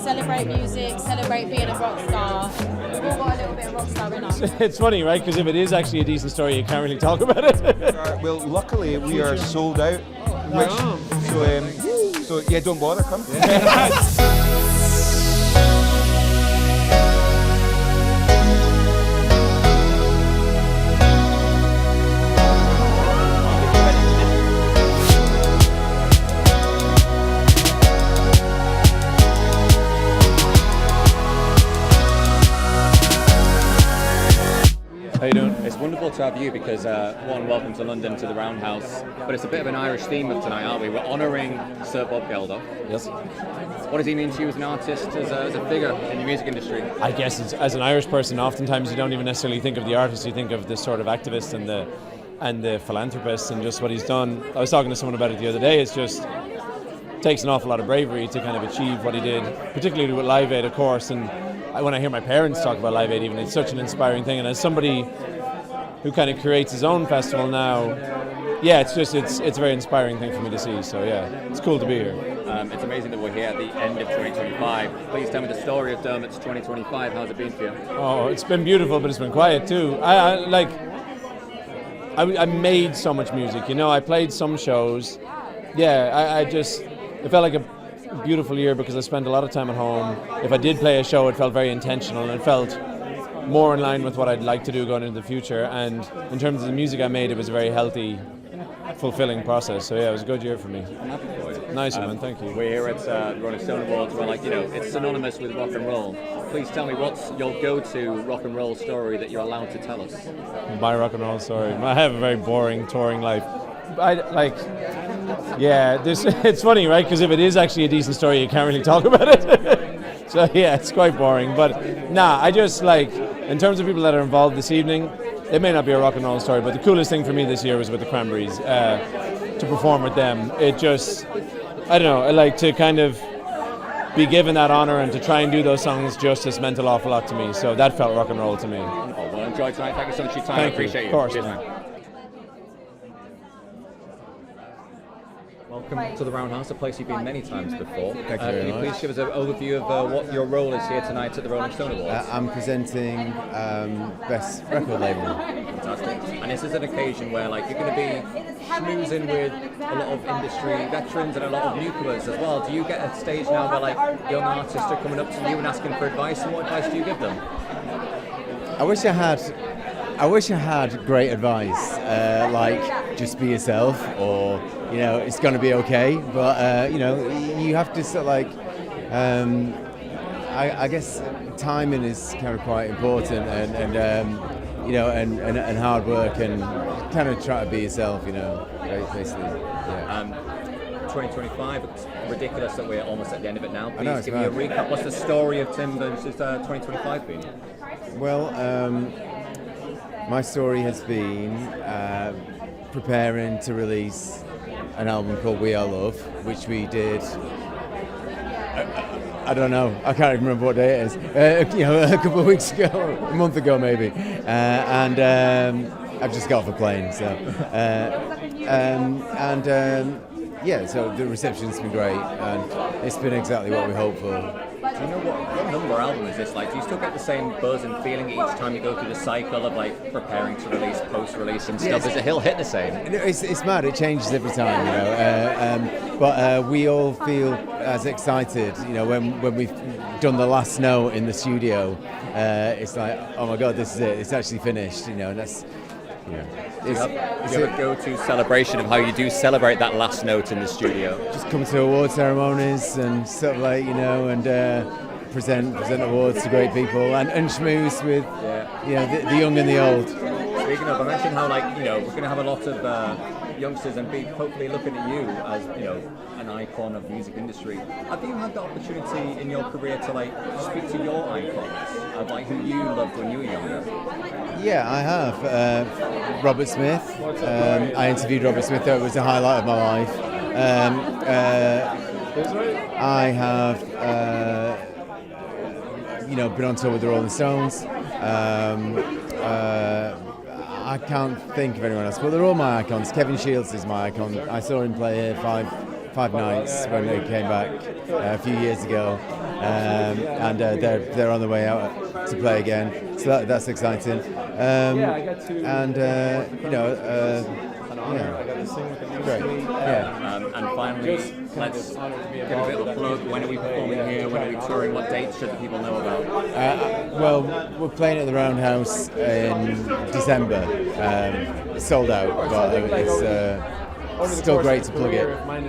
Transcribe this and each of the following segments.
celebrate music, celebrate being a rock star. We've all got a little bit of rock star in us. It's funny, right? Because if it is actually a decent story, you can't really talk about it. Well, luckily we are sold out. So yeah, don't bother, come. How you doing? It's wonderful to have you because, one, welcome to London, to the Roundhouse, but it's a bit of an Irish theme of tonight, aren't we? We're honouring Sir Bob Geldof. Yes. What does he mean to you as an artist, as a figure in the music industry? I guess as an Irish person, oftentimes you don't even necessarily think of the artist, you think of the sort of activist and the philanthropist and just what he's done. I was talking to someone about it the other day. It's just takes an awful lot of bravery to kind of achieve what he did, particularly with Live Aid, of course. And when I hear my parents talk about Live Aid, even, it's such an inspiring thing. And as somebody who kind of creates his own festival now, yeah, it's a very inspiring thing for me to see. So yeah, it's cool to be here. It's amazing that we're here at the end of 2025. Please tell me the story of Dermot's 2025. How's it been for you? Oh, it's been beautiful, but it's been quiet too. I made so much music, you know. I played some shows. Yeah, it felt like a beautiful year because I spent a lot of time at home. If I did play a show, it felt very intentional and it felt more in line with what I'd like to do going into the future. And in terms of the music I made, it was a very healthy, fulfilling process. So yeah, it was a good year for me. I'm happy for you. Nice one, man. Thank you. We're here at the Rolling Stone Awards where, it's synonymous with rock and roll. Please tell me, what's your go-to rock and roll story that you're allowed to tell us? My rock and roll story. I have a very boring touring life. It's funny, right? Because if it is actually a decent story, you can't really talk about it. So yeah, it's quite boring. But I just in terms of people that are involved this evening, it may not be a rock and roll story, but the coolest thing for me this year was with the Cranberries, to perform with them. It just, I don't know, I like to kind of be given that honour and to try and do those songs justice meant an awful lot to me. So that felt rock and roll to me. Well, enjoy tonight. Thank you so much for your time. Thank I appreciate you. Of course, Cheers, man. Welcome to the Roundhouse, a place you've been many times before. Thank you very Can you much. please give us an overview of what your role is here tonight at the Rolling Stone Awards? I'm presenting Best Record Label. Fantastic. And this is an occasion where you're going to be schmoozing with a lot of industry veterans and a lot of newcomers as well. Do you get a stage now where young artists are coming up to you and asking for advice, and what advice do you give them? I wish I had great advice, just be yourself, or it's going to be okay. But you have to sort of I guess timing is kind of quite important, and hard work, and kind of try to be yourself. Basically. Yeah. 2025, it's ridiculous that we're almost at the end of it now. I know, Please give me a recap. What's the story of Tim Burgess' 2025 been? Well, my story has been preparing to release an album called We Are Love, which we did, I don't know, I can't even remember what day it is, a couple of weeks ago, a month ago maybe, and I've just got off a plane, so, so the reception's been great, and it's been exactly what we hoped for. Do you know what number album is this like? Do you still get the same buzz and feeling each time you go through the cycle of preparing to release, post-release and stuff? Is it he'll hit the same? It's mad. It changes every time, but we all feel as excited, when we've done the last note in the studio. It's like, oh my God, this is it. It's actually finished, and that's. Do you have a go-to celebration of how you do celebrate that last note in the studio? Just come to award ceremonies and sort of and present awards to great people and schmooze with the young and the old. Speaking of, I mentioned how we're going to have a lot of youngsters and be hopefully looking at you as an icon of the music industry. Have you had the opportunity in your career to speak to your icons of who you loved when you were younger? Yeah, I have. Robert Smith. I interviewed Robert Smith. It was a highlight of my life. I have, been on tour with the Rolling Stones. I can't think of anyone else, but they're all my icons. Kevin Shields is my icon. I saw him play here five 5 nights when they came back a few years ago, and they're on the way out to play again. So that's exciting. Great. And finally, let's give a bit of a plug. When are we performing here? When are we touring? What dates should the people know about? Well, we're playing at the Roundhouse in December. It's sold out, but it's still great to plug it. All right,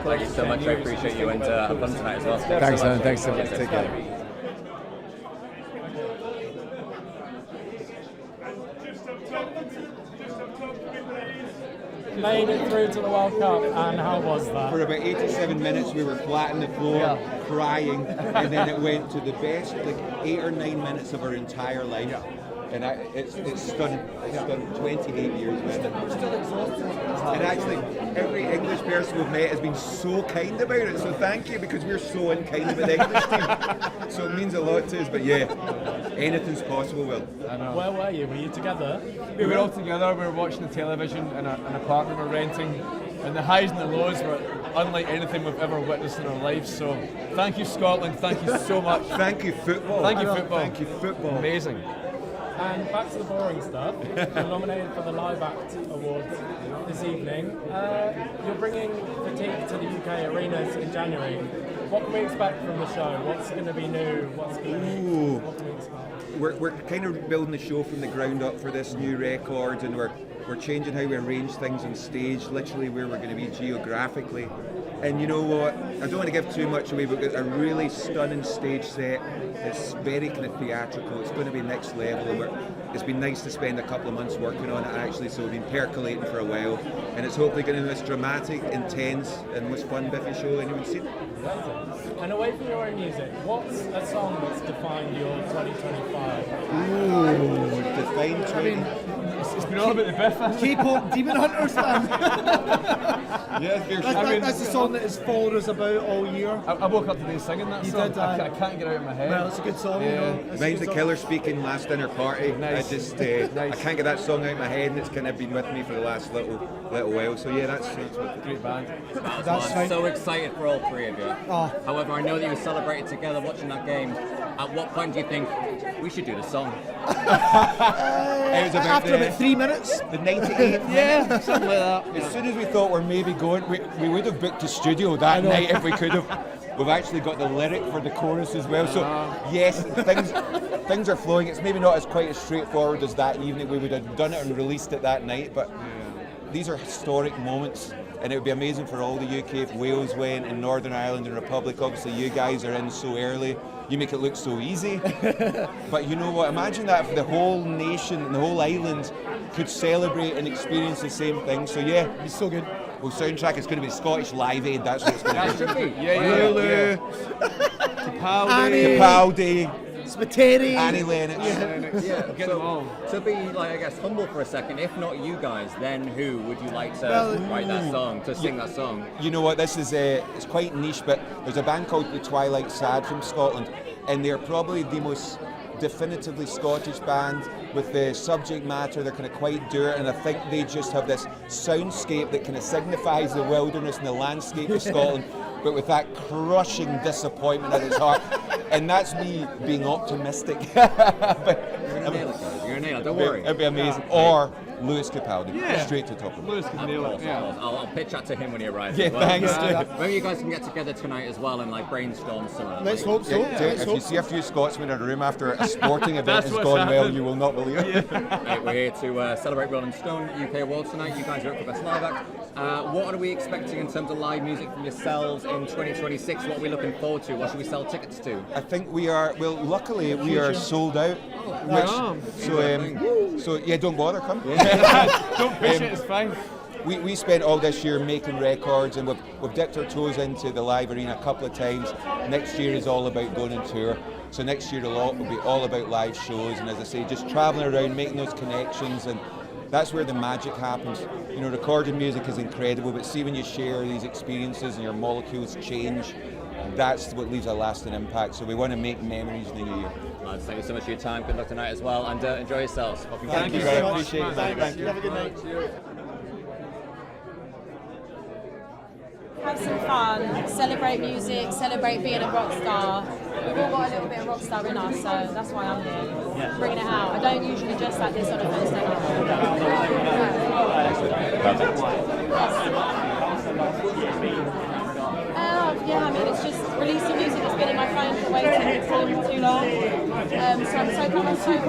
thank you so much. I appreciate you, and have fun tonight as well. Thanks, man. Thanks so much. Take care. Made it through to the World Cup, and how was that? For about 87 minutes, we were flat on the floor, crying, and then it went to the best 8 or 9 minutes of our entire life. And it's stunning. It's stunning. 28 years, man. I'm still exhausted. And actually, every English person we've met has been so kind about it. So thank you, because we're so unkind about the English team. So it means a lot to us. But yeah, anything's possible, Will. I know. Where were you? Were you together? We were all together. We were watching the television in an apartment we're renting, and the highs and the lows were unlike anything we've ever witnessed in our lives. So thank you, Scotland. Thank you so much. Thank you, football. Thank you, football. Thank you, football. Amazing. And back to the boring stuff. You're nominated for the Live Act Awards this evening. You're bringing Fatigue to the UK arenas in January. What can we expect from the show? What's going to be new? What can we expect? We're kind of building the show from the ground up for this new record, and we're changing how we arrange things on stage, literally where we're going to be geographically. And you know what? I don't want to give too much away, but we've got a really stunning stage set. It's very kind of theatrical. It's going to be next level. And it's been nice to spend a couple of months working on it, actually, so we've been percolating for a while. And it's hopefully going to be this dramatic, intense, and most fun, Biffy show anyone's seen. And away from your own music, what's a song that's defined your 2025? Ooh, defined 20. It's been all about the Biff. K-pop Demon Hunters, man. Yeah, That's the song that has followed us about all year. I woke up today singing that You song. did, I can't get it out of my head. Well, it's a good song, you know. It's a Mine's good the song. Killer Speaking Last Dinner Party. Nice. I just Nice. I can't get that song out of my head, and it's kind of been with me for the last little while. So yeah, that's what Great band. That's I'm so excited for all three of you. Oh. However, I know that you celebrated together watching that game. At what point do you think we should do the song? It was After about 3 minutes. the 98th. Yeah, something like that. As soon as we thought we're maybe going, we would have booked a studio that night if we could have. We've actually got the lyric for the chorus as well. So yes, things are flowing. It's maybe not as quite as straightforward as that evening. We would have done it and released it that night, but these are historic moments, and it would be amazing for all the UK if Wales went, and Northern Ireland and Republic. Obviously, you guys are in so early. You make it look so easy. But you know what? Imagine that if the whole nation and the whole island could celebrate and experience the same thing. So yeah, It's so good. well, soundtrack is going to be Scottish Live Aid. That's what it's going That to be. should be. Lulu, Annie. Capaldi, Spiteri. Annie Lennox. Yeah, Get them all. to be, like, I guess, humble for a second, if not you guys, then who would you like to write that song, to sing that song? You know what? This is it's quite niche, but there's a band called the Twilight Sad from Scotland, and they're probably the most definitively Scottish band with the subject matter. They're kind of quite dour, and I think they just have this soundscape that kind of signifies the wilderness and the landscape of Scotland, but with that crushing disappointment at its heart. And that's me being optimistic. But, You're gonna nail it, guys. You're gonna nail it. Don't worry. it'd be amazing. Or Lewis Capaldi, straight to the top of it. Lewis can nail it. Yeah. I'll pitch that to him when he arrives. Yeah, as well. thanks. Maybe you guys can get together tonight as well and like brainstorm some. Let's hope so. Yeah, Let's if hope you see a few Scotsmen in a room after a sporting event That's has what's gone well, happened. you will not believe it. Mate, we're here to celebrate Rolling Stone UK Awards tonight. You guys are up for Best Live Act. What are we expecting in terms of live music from yourselves in 2026? What are we looking forward to? What should we sell tickets to? I think we are. Well, luckily we are sold out. So yeah, don't bother. Come. Don't push it, it's fine. We spent all this year making records, and we've dipped our toes into the live arena a couple of times. Next year is all about going on tour. So next year will be all about live shows, and as I say, just travelling around, making those connections, and that's where the magic happens. You know, recorded music is incredible, but see when you share these experiences and your molecules change, that's what leaves a lasting impact. So we want to make memories in the new year. Lads, thank you so much for your time. Good luck tonight as well, and enjoy yourselves. Hope you Thank you very much. Appreciate it. Thank you. Have a good night. some fun, celebrate music, celebrate being a rock star. We've all got a little bit of rock star in us, so that's why I'm here, bringing it out. I don't usually dress like this on a Thursday night. Perfect. Yeah, I mean, it's just releasing music that's been in my phone for way too long. So I'm so close to it.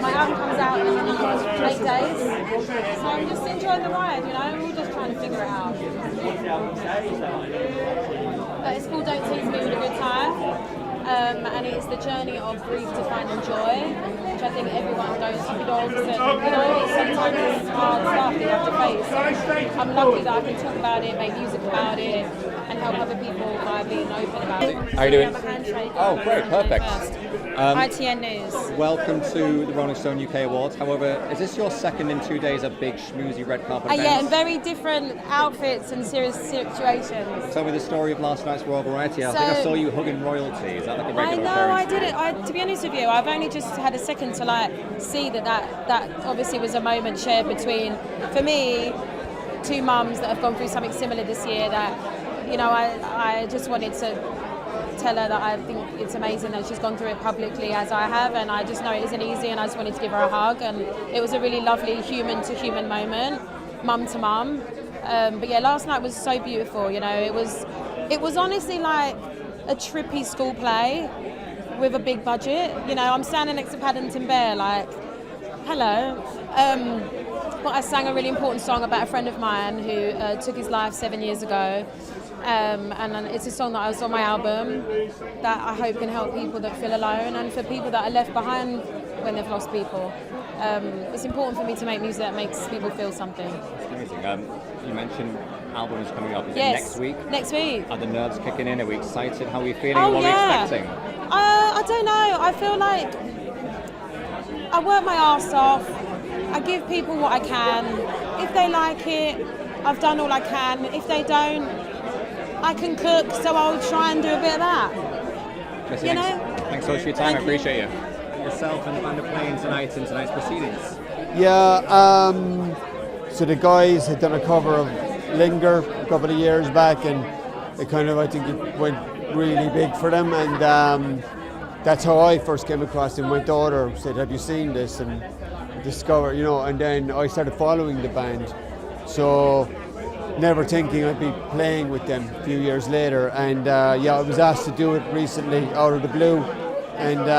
My album comes out in 8 days. So I'm just enjoying the ride, you know? We're all just trying to figure it out. It's called Don't Tease Me with a Good Time. And it's the journey of grief to finding joy, which I think everyone goes through. Sometimes it's hard stuff that you have to face. I'm lucky that I can talk about it, make music about it, and help other people by being open about it. How are you doing? Oh, great, perfect. ITN News. Welcome to the Rolling Stone UK Awards. However, is this your second in 2 days of big schmoozy red carpet events? Yeah, in very different outfits and serious situations. Tell me the story of last night's Royal Variety. I think I saw you hugging royalty. Is that like a regular I didn't. To be honest with you, I've only just had a second to see that obviously was a moment shared between, for me, two mums that have gone through something similar this year. That, you know, I just wanted to tell her that I think it's amazing that she's gone through it publicly as I have, and I just know it isn't easy, and I just wanted to give her a hug, and it was a really lovely human to human moment, mum to mum. But yeah, last night was so beautiful. You know, it was honestly like a trippy school play with a big budget. You know, I'm standing next to Paddington Bear like, hello. But I sang a really important song about a friend of mine who took his life 7 years ago. And it's a song that was on my album that I hope can help people that feel alone, and for people that are left behind when they've lost people. It's important for me to make music that makes people feel something. Amazing. You mentioned albums coming up. Is it Yes. next week? Next week. Are the nerves kicking in? Are we excited? How are we feeling? Oh, What yeah. are we expecting? I don't know. I feel like I work my arse off. I give people what I can. If they like it, I've done all I can. If they don't, I can cook, so I'll try and do a bit of that. Jessie, You thanks so much for your time. Thank I appreciate you. Yourself and the band are playing tonight in tonight's proceedings. Yeah, so the guys had done a cover of Linger a couple of years back, and it kind of, I think it went really big for them, and that's how I first came across them. My daughter said, have you seen this? And discovered, you know, and then I started following the band. So never thinking I'd be playing with them a few years later, and yeah, I was asked to do it recently out of the blue, and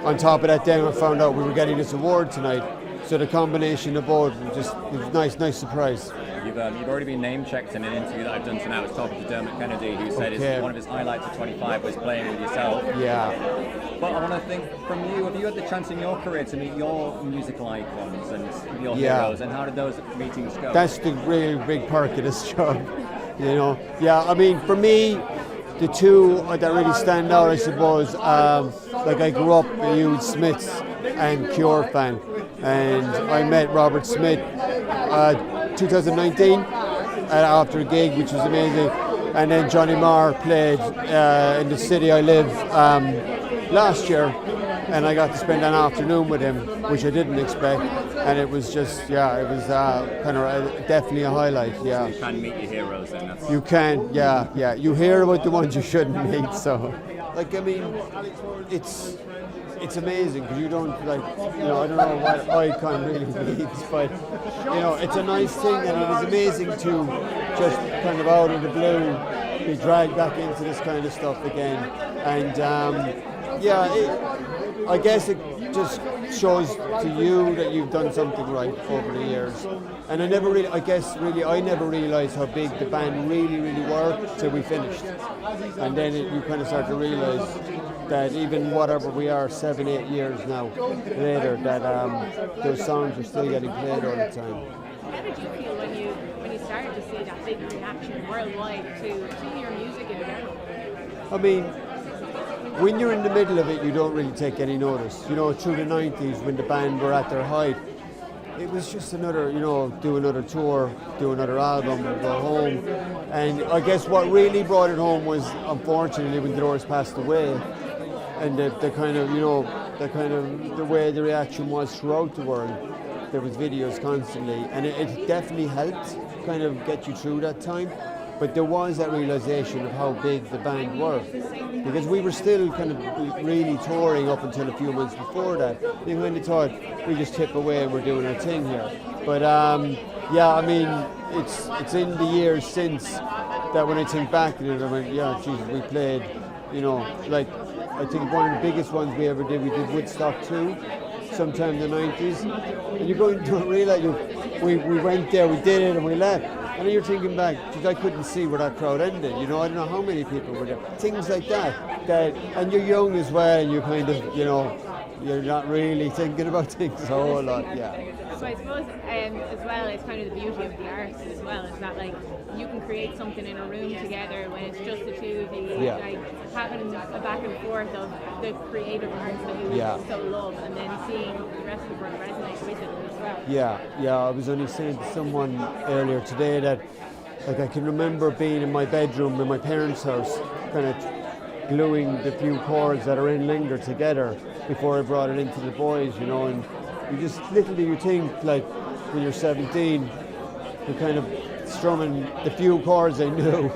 on top of that then I found out we were getting this award tonight, so the combination of both was nice surprise. You've already been name-checked in an interview that I've done tonight. I was talking to Dermot Kennedy, who said one of his highlights of 25 was playing with yourself. Yeah. But I want to think from you, have you had the chance in your career to meet your musical icons and your heroes, and how did those meetings go? That's the really big perk of this job, you know. Yeah, I mean, for me, the two that really stand out, I suppose, like I grew up a huge Smiths and Cure fan, and I met Robert Smith 2019 after a gig, which was amazing, and then Johnny Marr played in the city I live last year, and I got to spend an afternoon with him, which I didn't expect, and it was just, yeah, it was kind of definitely a highlight. Yeah. So you can meet your heroes then. That's... You can, yeah. You hear about the ones you shouldn't meet, so. Like, I mean, it's amazing because you don't, like, you know, I don't know what icon really means, but, you know, it's a nice thing, and it was amazing to just kind of out of the blue be dragged back into this kind of stuff again. And yeah, I guess it just shows to you that you've done something right over the years. And I never realised how big the band really were till we finished. And then you kind of start to realise that even whatever we are 7-8 years now later, that those songs are still getting played all the time. How did you feel when you started to see that big reaction worldwide to your music in general? I mean, when you're in the middle of it, you don't really take any notice. You know, through the 90s when the band were at their height, it was just another, you know, do another tour, do another album, go home. And I guess what really brought it home was, unfortunately, when Doris passed away, and the kind of, you know, the way the reaction was throughout the world. There was videos constantly, and it definitely helped kind of get you through that time. but there was that realization of how big the band were, because we were still kind of really touring up until a few months before that. You kind of thought we just tip away and we're doing our thing here. But yeah, I mean, it's in the years since that when I think back at it, I went, yeah, Jesus, we played, you know, like I think one of the biggest ones we ever did, we did Woodstock 2, sometime in the 90s, and you're going to realize we went there, we did it, and we left. And then you're thinking back, geez, I couldn't see where that crowd ended. You know, I don't know how many people were there. Things like that, and you're young as well, and you kind of, you know, you're not really thinking about things a whole lot. Yeah. So I suppose as well, it's kind of the beauty of the arts as well. It's that like you can create something in a room together when it's just the two of you. Yeah. Like having a back and forth of the creative arts that you so love, and then seeing the rest of the world resonate with it as well. Yeah. I was only saying to someone earlier today that, like, I can remember being in my bedroom in my parents' house, kind of gluing the few chords that are in Linger together before I brought it into the boys, you know, and you just literally you think like when you're 17, you're kind of strumming the few chords I knew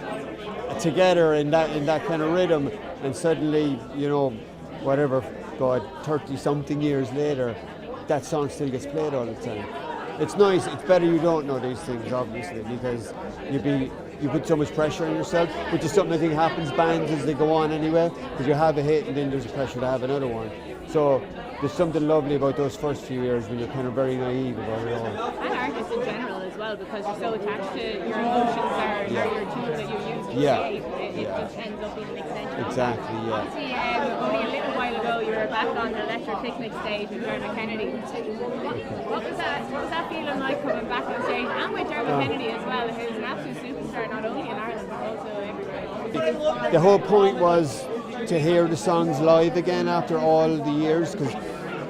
together in that kind of rhythm, and suddenly, you know, whatever, God, 30-something years later, that song still gets played all the time. It's nice. It's better you don't know these things, obviously, because you put so much pressure on yourself, which is something I think happens bands as they go on anyway, because you have a hit and then there's a pressure to have another one. So there's something lovely about those first few years when you're kind of very naive about it all. And artists in general as well, because you're so attached to your emotions or your tools that you use to create. It just ends up being an extension. Exactly, yeah. Obviously, only a little while ago you were back on the Electric Picnic stage with Dermot Kennedy. What was that feeling like coming back on stage, and with Dermot Kennedy as well, who's an absolute superstar not only in Ireland but also everywhere? The whole point was to hear the songs live again after all the years, because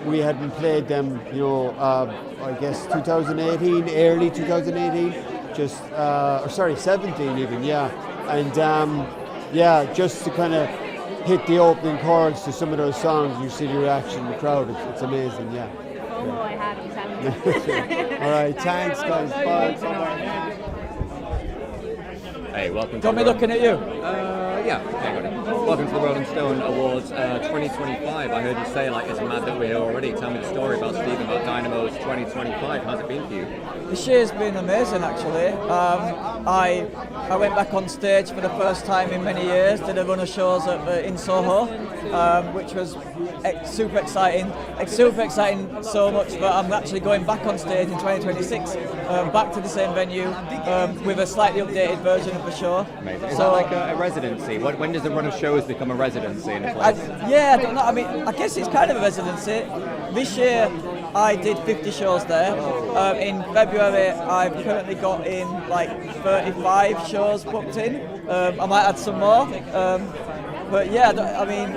we hadn't played them, you know, I guess 2018, early 2018, just, or sorry, 17 even, yeah. And yeah, just to kind of hit the opening chords to some of those songs, you see the reaction in the crowd, it's amazing, yeah. FOMO I had, I'm telling you. All right, thanks guys, bye. Hey, welcome. Got me looking at you. Yeah, got it. Welcome to the Rolling Stone Awards 2025. I heard you say, like, it's mad that we're here already. Tell me the story about Steve, about Dynamo's 2025. How's it been for you? This year's been amazing, actually. I went back on stage for the first time in many years, did a run of shows in Soho, which was super exciting. It's super exciting so much that I'm actually going back on stage in 2026, back to the same venue with a slightly updated version of the show. Amazing. Is that like a residency? When does the run of shows become a residency in a place? I don't know. I mean, I guess it's kind of a residency. This year I did 50 shows there. In February I've currently got in like 35 shows booked in. I might add some more. But yeah, I mean,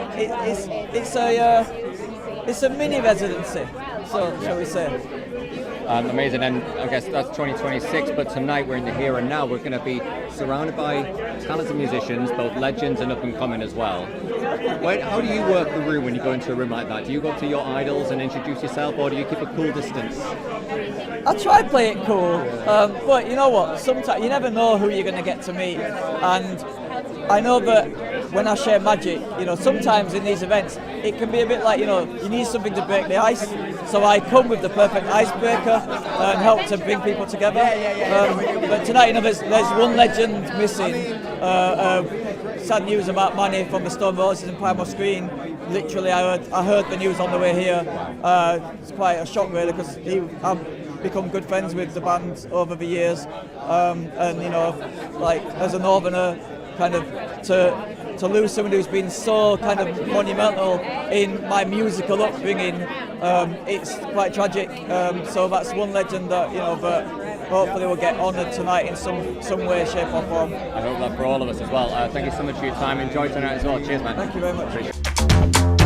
it's a mini residency, so shall we say. Amazing, and I guess that's 2026, but tonight we're in the here and now. We're going to be surrounded by talented musicians, both legends and up and coming as well. How do you work the room when you go into a room like that? Do you go up to your idols and introduce yourself, or do you keep a cool distance? I try to play it cool, but you know what, sometimes you never know who you're going to get to meet, and I know that when I share magic, you know, sometimes in these events it can be a bit like, you know, you need something to break the ice, so I come with the perfect icebreaker and help to bring people together. But tonight, you know, there's one legend missing. Sad news about Manny from the Stone Roses and Primal Screen. Literally, I heard the news on the way here. It's quite a shock, really, because I've become good friends with the band over the years, and you know, like as a northerner, kind of to lose someone who's been so kind of monumental in my musical upbringing, it's quite tragic. So that's one legend that, you know, that hopefully will get honoured tonight in some way, shape or form. I hope that for all of us as well. Thank you so much for your time. Enjoy tonight as well. Cheers, man. Thank you very much. Appreciate it.